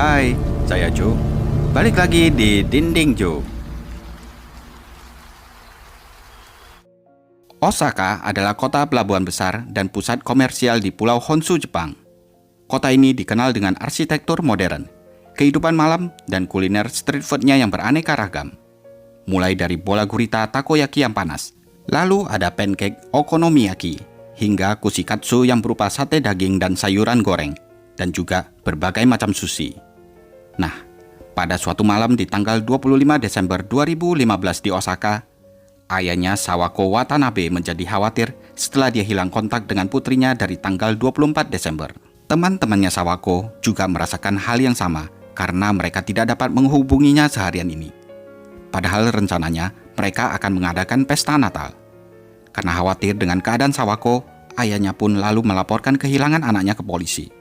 Hai, saya Joe. Balik lagi di Dinding Joe. Osaka adalah kota pelabuhan besar dan pusat komersial di Pulau Honshu, Jepang. Kota ini dikenal dengan arsitektur modern, kehidupan malam, dan kuliner street food-nya yang beraneka ragam. Mulai dari bola gurita takoyaki yang panas, lalu ada pancake okonomiyaki, hingga kushikatsu yang berupa sate daging dan sayuran goreng, dan juga berbagai macam sushi. Nah, pada suatu malam di tanggal 25 Desember 2015 di Osaka, ayahnya Sawako Watanabe menjadi khawatir setelah dia hilang kontak dengan putrinya dari tanggal 24 Desember. Teman-temannya Sawako juga merasakan hal yang sama karena mereka tidak dapat menghubunginya seharian ini. Padahal rencananya mereka akan mengadakan pesta Natal. Karena khawatir dengan keadaan Sawako, ayahnya pun lalu melaporkan kehilangan anaknya ke polisi.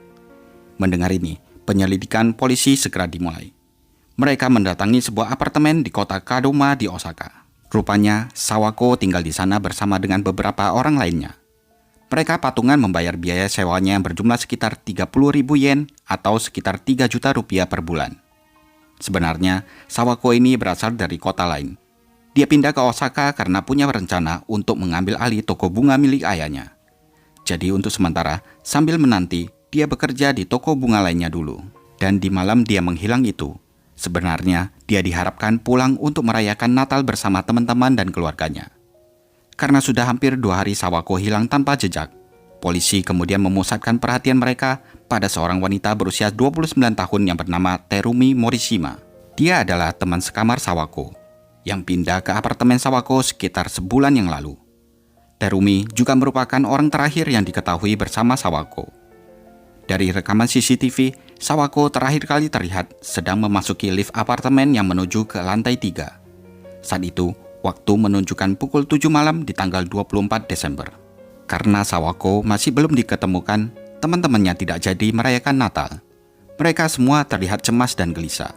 Mendengar ini, penyelidikan polisi segera dimulai. Mereka mendatangi sebuah apartemen di kota Kadoma di Osaka. Rupanya, Sawako tinggal di sana bersama dengan beberapa orang lainnya. Mereka patungan membayar biaya sewanya yang berjumlah sekitar 30.000 yen atau sekitar 3 juta rupiah per bulan. Sebenarnya, Sawako ini berasal dari kota lain. Dia pindah ke Osaka karena punya rencana untuk mengambil alih toko bunga milik ayahnya. Jadi untuk sementara, sambil menanti, dia bekerja di toko bunga lainnya dulu. Dan di malam dia menghilang itu, sebenarnya dia diharapkan pulang untuk merayakan Natal bersama teman-teman dan keluarganya. Karena sudah hampir 2 hari Sawako hilang tanpa jejak, polisi kemudian memusatkan perhatian mereka pada seorang wanita berusia 29 tahun yang bernama Terumi Morishima. Dia adalah teman sekamar Sawako, yang pindah ke apartemen Sawako sekitar sebulan yang lalu. Terumi juga merupakan orang terakhir yang diketahui bersama Sawako. Dari rekaman CCTV, Sawako terakhir kali terlihat sedang memasuki lift apartemen yang menuju ke lantai 3. Saat itu, waktu menunjukkan pukul 7 malam di tanggal 24 Desember. Karena Sawako masih belum diketemukan, teman-temannya tidak jadi merayakan Natal. Mereka semua terlihat cemas dan gelisah.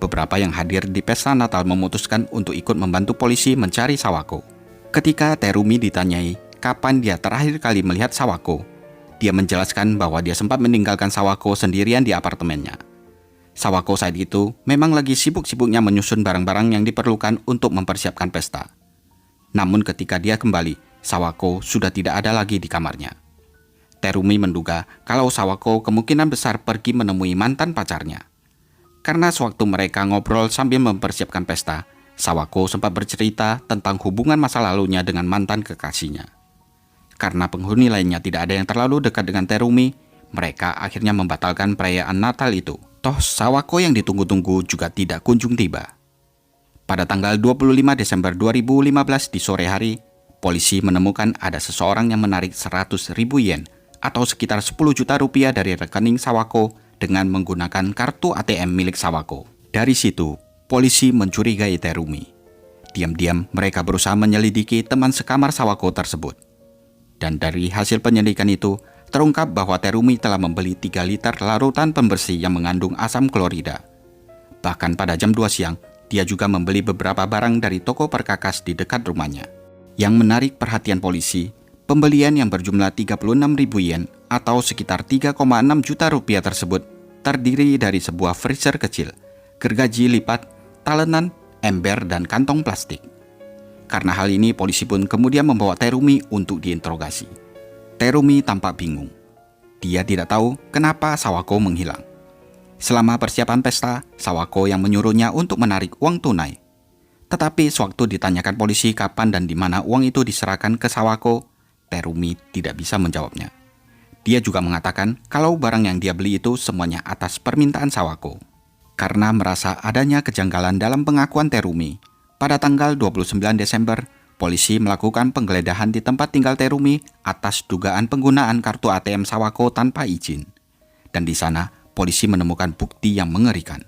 Beberapa yang hadir di pesta Natal memutuskan untuk ikut membantu polisi mencari Sawako. Ketika Terumi ditanyai kapan dia terakhir kali melihat Sawako, dia menjelaskan bahwa dia sempat meninggalkan Sawako sendirian di apartemennya. Sawako saat itu memang lagi sibuk-sibuknya menyusun barang-barang yang diperlukan untuk mempersiapkan pesta. Namun ketika dia kembali, Sawako sudah tidak ada lagi di kamarnya. Terumi menduga kalau Sawako kemungkinan besar pergi menemui mantan pacarnya. Karena sewaktu mereka ngobrol sambil mempersiapkan pesta, Sawako sempat bercerita tentang hubungan masa lalunya dengan mantan kekasihnya. Karena penghuni lainnya tidak ada yang terlalu dekat dengan Terumi, mereka akhirnya membatalkan perayaan Natal itu. Toh Sawako yang ditunggu-tunggu juga tidak kunjung tiba. Pada tanggal 25 Desember 2015 di sore hari, polisi menemukan ada seseorang yang menarik 100.000 yen atau sekitar 10 juta rupiah dari rekening Sawako dengan menggunakan kartu ATM milik Sawako. Dari situ, polisi mencurigai Terumi. Diam-diam mereka berusaha menyelidiki teman sekamar Sawako tersebut. Dan dari hasil penyelidikan itu, terungkap bahwa Terumi telah membeli 3 liter larutan pembersih yang mengandung asam klorida. Bahkan pada jam 2 siang, dia juga membeli beberapa barang dari toko perkakas di dekat rumahnya. Yang menarik perhatian polisi, pembelian yang berjumlah 36.000 yen atau sekitar 3,6 juta rupiah tersebut terdiri dari sebuah freezer kecil, gergaji lipat, talenan, ember, dan kantong plastik. Karena hal ini, polisi pun kemudian membawa Terumi untuk diinterogasi. Terumi tampak bingung. Dia tidak tahu kenapa Sawako menghilang. Selama persiapan pesta, Sawako yang menyuruhnya untuk menarik uang tunai. Tetapi sewaktu ditanyakan polisi kapan dan di mana uang itu diserahkan ke Sawako, Terumi tidak bisa menjawabnya. Dia juga mengatakan kalau barang yang dia beli itu semuanya atas permintaan Sawako. Karena merasa adanya kejanggalan dalam pengakuan Terumi, pada tanggal 29 Desember, polisi melakukan penggeledahan di tempat tinggal Terumi atas dugaan penggunaan kartu ATM Sawako tanpa izin. Dan di sana, polisi menemukan bukti yang mengerikan.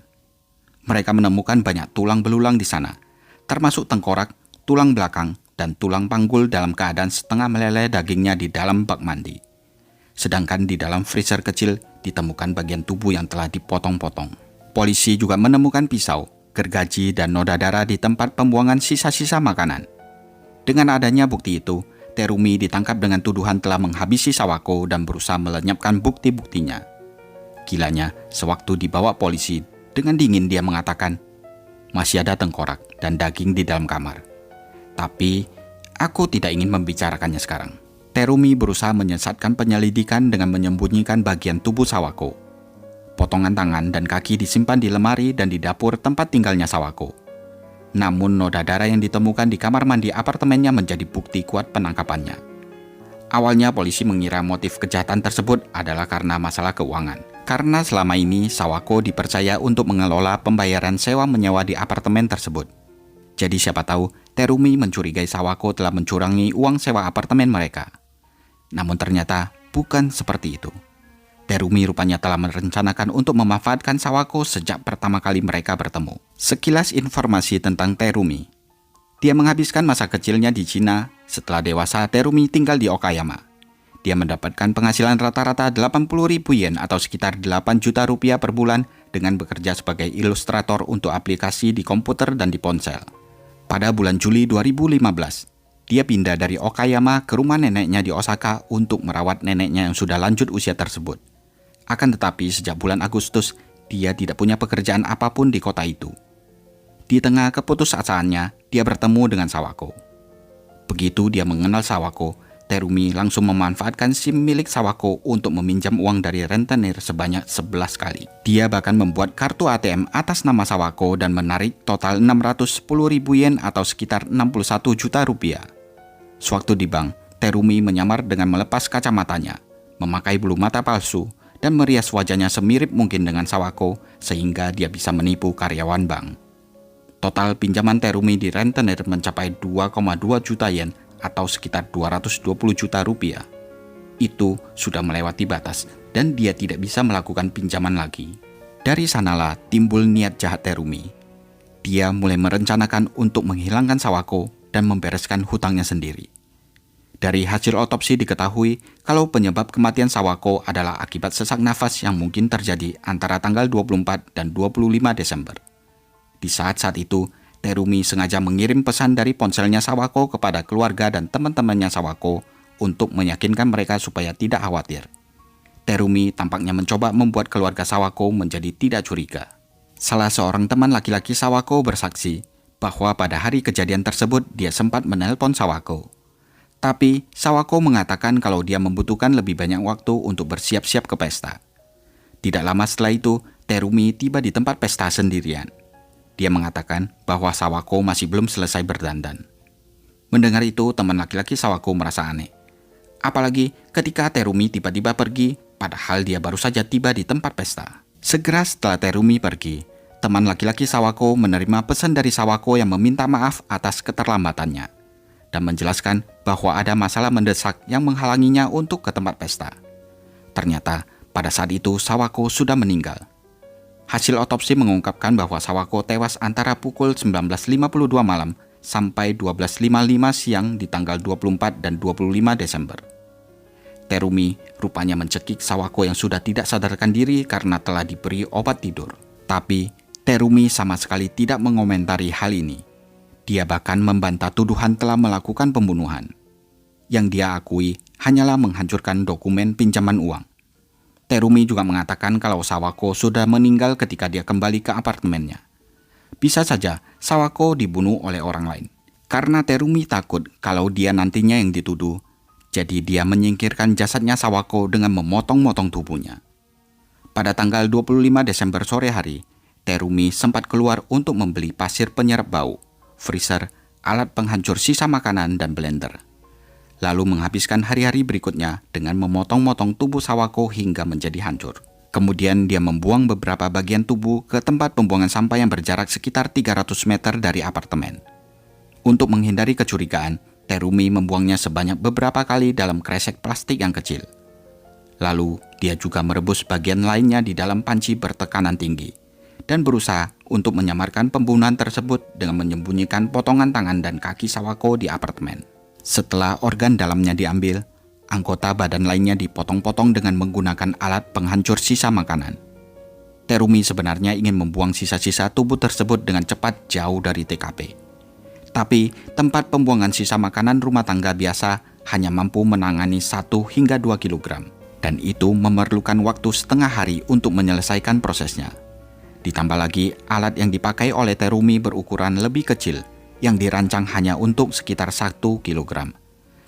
Mereka menemukan banyak tulang belulang di sana, termasuk tengkorak, tulang belakang, dan tulang panggul dalam keadaan setengah meleleh dagingnya di dalam bak mandi. Sedangkan di dalam freezer kecil ditemukan bagian tubuh yang telah dipotong-potong. Polisi juga menemukan pisau, gergaji, dan noda darah di tempat pembuangan sisa-sisa makanan. Dengan adanya bukti itu, Terumi ditangkap dengan tuduhan telah menghabisi Sawako dan berusaha melenyapkan bukti-buktinya. gilanya sewaktu dibawa polisi, dengan dingin dia mengatakan, "Masih ada tengkorak dan daging di dalam kamar. Tapi, aku tidak ingin membicarakannya sekarang." Terumi berusaha menyesatkan penyelidikan dengan menyembunyikan bagian tubuh Sawako. Potongan tangan dan kaki disimpan di lemari dan di dapur tempat tinggalnya Sawako. Namun noda darah yang ditemukan di kamar mandi apartemennya menjadi bukti kuat penangkapannya. Awalnya polisi mengira motif kejahatan tersebut adalah karena masalah keuangan. Karena selama ini Sawako dipercaya untuk mengelola pembayaran sewa menyewa di apartemen tersebut. Jadi siapa tahu Terumi mencurigai Sawako telah mencurangi uang sewa apartemen mereka. Namun ternyata bukan seperti itu. Terumi rupanya telah merencanakan untuk memanfaatkan Sawako sejak pertama kali mereka bertemu. Sekilas informasi tentang Terumi. Dia menghabiskan masa kecilnya di Cina. Setelah dewasa, Terumi tinggal di Okayama. Dia mendapatkan penghasilan rata-rata 80.000 yen atau sekitar 8 juta rupiah per bulan dengan bekerja sebagai ilustrator untuk aplikasi di komputer dan di ponsel. Pada bulan Juli 2015, dia pindah dari Okayama ke rumah neneknya di Osaka untuk merawat neneknya yang sudah lanjut usia tersebut. Akan tetapi sejak bulan Agustus, dia tidak punya pekerjaan apapun di kota itu. Di tengah keputusasaannya, dia bertemu dengan Sawako. Begitu dia mengenal Sawako, Terumi langsung memanfaatkan SIM milik Sawako untuk meminjam uang dari rentenir sebanyak 11 kali. Dia bahkan membuat kartu ATM atas nama Sawako dan menarik total 610.000 yen atau sekitar 61 juta rupiah. Sewaktu di bank, Terumi menyamar dengan melepas kacamatanya, memakai bulu mata palsu, dan merias wajahnya semirip mungkin dengan Sawako sehingga dia bisa menipu karyawan bank. Total pinjaman Terumi di rentenir mencapai 2,2 juta yen atau sekitar 220 juta rupiah. Itu sudah melewati batas dan dia tidak bisa melakukan pinjaman lagi. Dari sanalah timbul niat jahat Terumi. Dia mulai merencanakan untuk menghilangkan Sawako dan membereskan hutangnya sendiri. Dari hasil otopsi diketahui kalau penyebab kematian Sawako adalah akibat sesak nafas yang mungkin terjadi antara tanggal 24 dan 25 Desember. Di saat-saat itu, Terumi sengaja mengirim pesan dari ponselnya Sawako kepada keluarga dan teman-temannya Sawako untuk meyakinkan mereka supaya tidak khawatir. Terumi tampaknya mencoba membuat keluarga Sawako menjadi tidak curiga. Salah seorang teman laki-laki Sawako bersaksi bahwa pada hari kejadian tersebut dia sempat menelpon Sawako. Tapi Sawako mengatakan kalau dia membutuhkan lebih banyak waktu untuk bersiap-siap ke pesta. Tidak lama setelah itu, Terumi tiba di tempat pesta sendirian. Dia mengatakan bahwa Sawako masih belum selesai berdandan. Mendengar itu, teman laki-laki Sawako merasa aneh. Apalagi ketika Terumi tiba-tiba pergi, padahal dia baru saja tiba di tempat pesta. Segera setelah Terumi pergi, teman laki-laki Sawako menerima pesan dari Sawako yang meminta maaf atas keterlambatannya dan menjelaskan bahwa ada masalah mendesak yang menghalanginya untuk ke tempat pesta. Ternyata pada saat itu Sawako sudah meninggal. Hasil otopsi mengungkapkan bahwa Sawako tewas antara pukul 19.52 malam sampai 12.55 siang di tanggal 24 dan 25 Desember. Terumi rupanya mencekik Sawako yang sudah tidak sadarkan diri karena telah diberi obat tidur. Tapi Terumi sama sekali tidak mengomentari hal ini. Dia bahkan membantah tuduhan telah melakukan pembunuhan. Yang dia akui hanyalah menghancurkan dokumen pinjaman uang. Terumi juga mengatakan kalau Sawako sudah meninggal ketika dia kembali ke apartemennya. Bisa saja Sawako dibunuh oleh orang lain. Karena Terumi takut kalau dia nantinya yang dituduh, jadi dia menyingkirkan jasadnya Sawako dengan memotong-motong tubuhnya. Pada tanggal 25 Desember sore hari, Terumi sempat keluar untuk membeli pasir penyerap bau, freezer, alat penghancur sisa makanan, dan blender. Lalu menghabiskan hari-hari berikutnya dengan memotong-motong tubuh Sawako hingga menjadi hancur. Kemudian dia membuang beberapa bagian tubuh ke tempat pembuangan sampah yang berjarak sekitar 300 meter dari apartemen. Untuk menghindari kecurigaan, Terumi membuangnya sebanyak beberapa kali dalam kresek plastik yang kecil. Lalu dia juga merebus bagian lainnya di dalam panci bertekanan tinggi dan berusaha untuk menyamarkan pembunuhan tersebut dengan menyembunyikan potongan tangan dan kaki Sawako di apartemen. Setelah organ dalamnya diambil, anggota badan lainnya dipotong-potong dengan menggunakan alat penghancur sisa makanan. Terumi sebenarnya ingin membuang sisa-sisa tubuh tersebut dengan cepat jauh dari TKP. Tapi tempat pembuangan sisa makanan rumah tangga biasa hanya mampu menangani 1 hingga 2 kg. Dan itu memerlukan waktu setengah hari untuk menyelesaikan prosesnya. Ditambah lagi, alat yang dipakai oleh Terumi berukuran lebih kecil, yang dirancang hanya untuk sekitar 1 kg.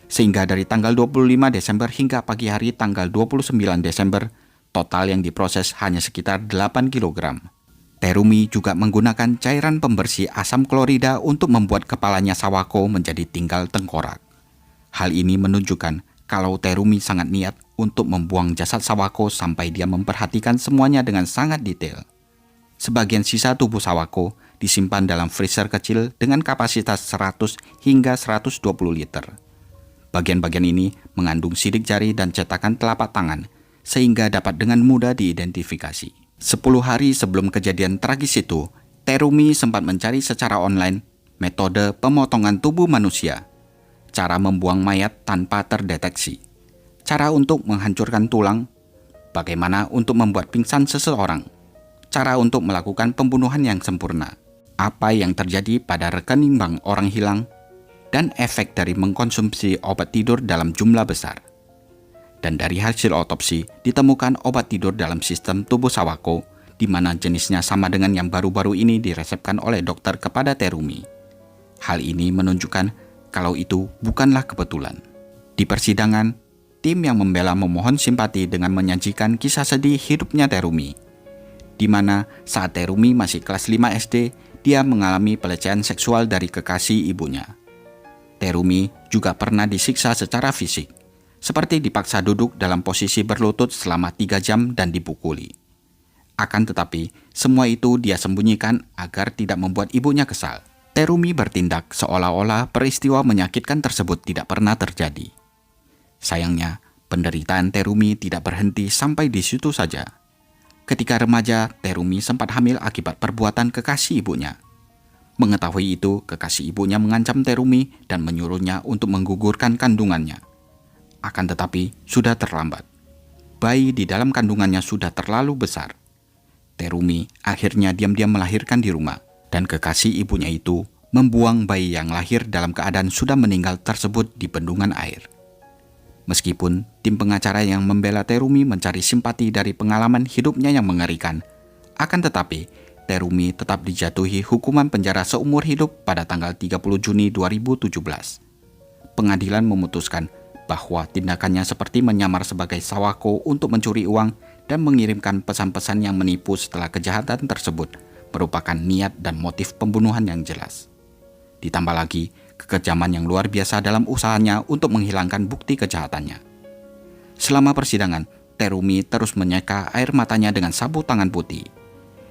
Sehingga dari tanggal 25 Desember hingga pagi hari tanggal 29 Desember, total yang diproses hanya sekitar 8 kg. Terumi juga menggunakan cairan pembersih asam klorida untuk membuat kepalanya Sawako menjadi tinggal tengkorak. Hal ini menunjukkan kalau Terumi sangat niat untuk membuang jasad Sawako sampai dia memperhatikan semuanya dengan sangat detail. Sebagian sisa tubuh Sawako disimpan dalam freezer kecil dengan kapasitas 100 hingga 120 liter. Bagian-bagian ini mengandung sidik jari dan cetakan telapak tangan, sehingga dapat dengan mudah diidentifikasi. 10 hari sebelum kejadian tragis itu, Terumi sempat mencari secara online metode pemotongan tubuh manusia, cara membuang mayat tanpa terdeteksi, cara untuk menghancurkan tulang, bagaimana untuk membuat pingsan seseorang, cara untuk melakukan pembunuhan yang sempurna, apa yang terjadi pada rekening bank orang hilang, dan efek dari mengkonsumsi obat tidur dalam jumlah besar. Dan dari hasil otopsi, ditemukan obat tidur dalam sistem tubuh Sawako, di mana jenisnya sama dengan yang baru-baru ini diresepkan oleh dokter kepada Terumi. Hal ini menunjukkan kalau itu bukanlah kebetulan. Di persidangan, tim yang membela memohon simpati dengan menyajikan kisah sedih hidupnya Terumi, di mana saat Terumi masih kelas 5 SD, dia mengalami pelecehan seksual dari kekasih ibunya. Terumi juga pernah disiksa secara fisik, seperti dipaksa duduk dalam posisi berlutut selama 3 jam dan dipukuli. Akan tetapi, semua itu dia sembunyikan agar tidak membuat ibunya kesal. Terumi bertindak seolah-olah peristiwa menyakitkan tersebut tidak pernah terjadi. Sayangnya, penderitaan Terumi tidak berhenti sampai di situ saja. Ketika remaja, Terumi sempat hamil akibat perbuatan kekasih ibunya. Mengetahui itu, kekasih ibunya mengancam Terumi dan menyuruhnya untuk menggugurkan kandungannya. Akan tetapi, sudah terlambat. Bayi di dalam kandungannya sudah terlalu besar. Terumi akhirnya diam-diam melahirkan di rumah, dan kekasih ibunya itu membuang bayi yang lahir dalam keadaan sudah meninggal tersebut di bendungan air. Meskipun tim pengacara yang membela Terumi mencari simpati dari pengalaman hidupnya yang mengerikan, akan tetapi Terumi tetap dijatuhi hukuman penjara seumur hidup pada tanggal 30 Juni 2017. Pengadilan memutuskan bahwa tindakannya seperti menyamar sebagai Sawako untuk mencuri uang dan mengirimkan pesan-pesan yang menipu setelah kejahatan tersebut merupakan niat dan motif pembunuhan yang jelas. Ditambah lagi, kekejaman yang luar biasa dalam usahanya untuk menghilangkan bukti kejahatannya. Selama persidangan, Terumi terus menyeka air matanya dengan sabuk tangan putih.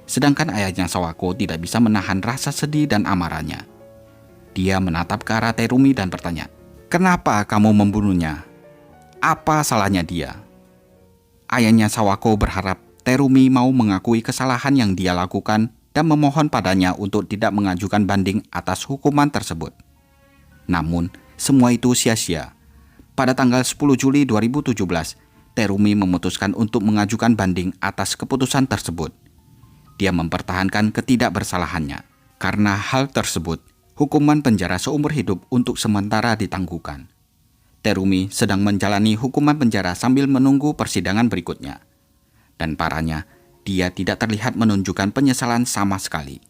Sedangkan ayahnya Sawako tidak bisa menahan rasa sedih dan amarahnya. Dia menatap ke arah Terumi dan bertanya, "Kenapa kamu membunuhnya? Apa salahnya dia?" Ayahnya Sawako berharap Terumi mau mengakui kesalahan yang dia lakukan dan memohon padanya untuk tidak mengajukan banding atas hukuman tersebut. Namun, semua itu sia-sia. Pada tanggal 10 Juli 2017, Terumi memutuskan untuk mengajukan banding atas keputusan tersebut. Dia mempertahankan ketidakbersalahannya. Karena hal tersebut, hukuman penjara seumur hidup untuk sementara ditangguhkan. Terumi sedang menjalani hukuman penjara sambil menunggu persidangan berikutnya. Dan parahnya, dia tidak terlihat menunjukkan penyesalan sama sekali.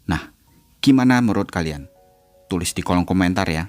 Nah, gimana menurut kalian? Tulis di kolom komentar ya.